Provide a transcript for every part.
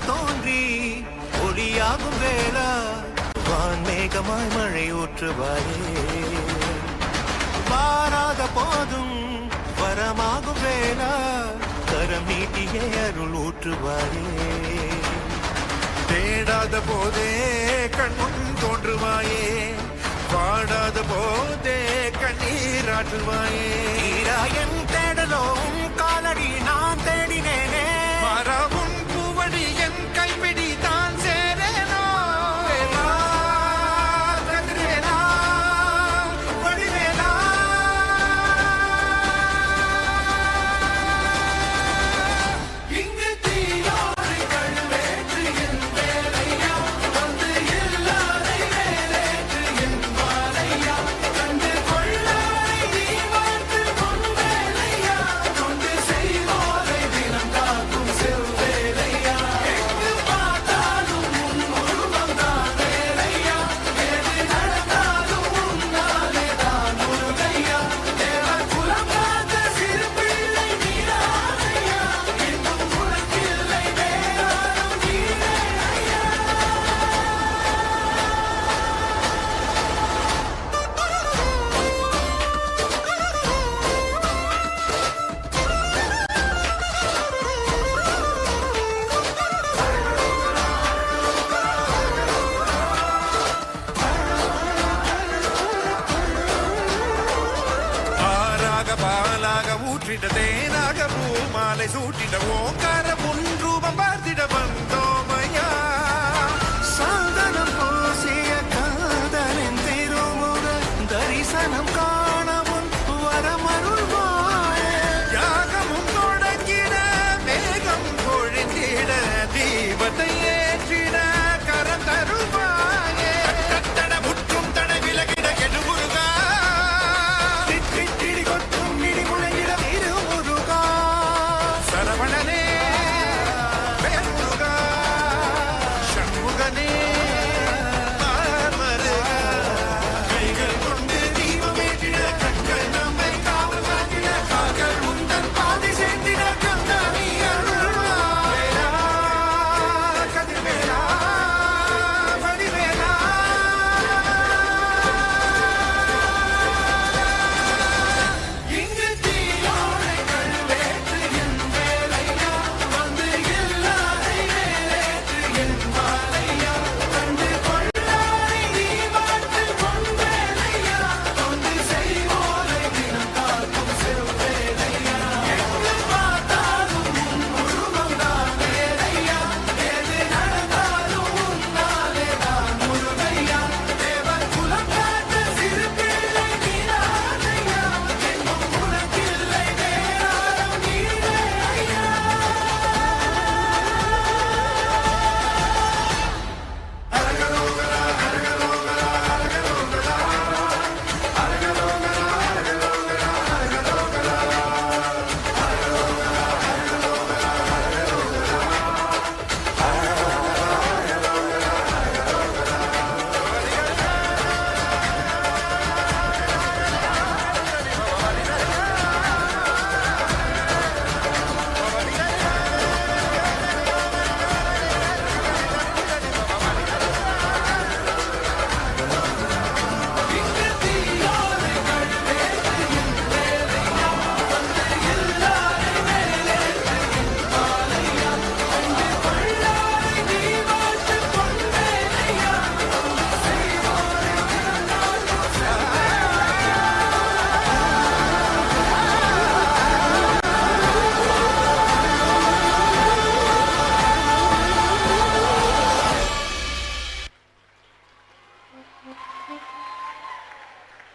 தோன்றி ஒளியாகும் வேளா வான்மேகமாய் மழை ஊற்றுவாயே வாராத போதும் வரமாகும் வேளா கரம் நீட்டியே அருள் ஊற்றுவாயே தேடாத போதே கண்முன் தோன்றுவாயே பாடாத போதே கண்ணீராற்றுவாயே என் தேடலும் காலடி நான் தேடினேனே மரமும் பூவடி என் கைப்பிடி தான் சேரேனோ கதிரேனா வடிவேலா இங்கு தீயோரை கழுவேற்று என் வேலையா வந்து எல்லாரை வேலேற்று என் வாழையா கண்டு கொள்ளாரை நீ வாழ்த்து கொண்டு வேலையா கொண்டு செய்வோரை தினம் காக்கும் செவ்வேலையா எங்கு பார்த்தாலும் உன் உருவம் தான் வேலையா எது நடந்தாலும் உன்னாலே தான் முருகையா தேவர் குலம் காத்த சிறு பிள்ளை நீராதையா இன்னும் உனக்கில்லை வேறாரும் நீரையா ஆறாக பாலாக ஊற்றிட தேனாக பூமாலை சூட்டிட ஓங்கார முன் ரூபம் பார்த்திட வந்தோமையா சாதனம் பூசிய காதலின் திருமுக தரிசனம் காணவும் வரமருள்வாயே யாகமும் தொடங்கிட மேகம் பொழிந்திட தீபத்தை ஏற்றிட கரம் தருவாயே தட முற்றும் தட விலகிட கெடுமுருகா திட்டிடி கொட்டும் இடி முழங்கிட திருமுருகா சரவணனே வேல்முருகா சண்முகனே மாமருகா கைகள் கொண்டு தீபமேற்றிட கண்கள் நம்மை காவல் காத்திட கால்கள் உந்தன் பாதை சேர்த்திட கந்தானி அருள்வாயா கதிர்வேலா வடிவேலா இங்கு தீயோரை கழுவேற்று என் வேலையா வந்து எல்லாரை வேலேற்று என் வாழையா கண்டு கொள்ளாரை நீ வாழ்த்து கொண்டேலையா கொண்டு செய்வோரை தினம் காக்கும் செவ்வேலையா எங்கு பார்த்தாலும் உன் உருவம் தான் வேலையா எது நடந்தாலும் உன்னாலே தான் முருகையா தேவர் குலம் காத்த சிறு பிள்ளை நீராதையா என்னும் உனக்கில்லை வேறாரும் நீரையா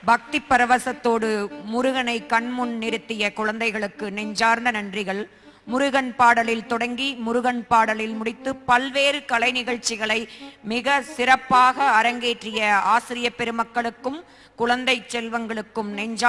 பக்தி பரவசத்தோடு முருகனை கண்முன் நிறுத்திய குழந்தைகளுக்கு நெஞ்சார்ந்த நன்றிகள். முருகன் பாடலில் தொடங்கி முருகன் பாடலில் முடித்து பல்வேறு கலை நிகழ்ச்சிகளை மிக சிறப்பாக அரங்கேற்றிய ஆசிரிய பெருமக்களுக்கும் குழந்தை செல்வங்களுக்கும் நெஞ்சா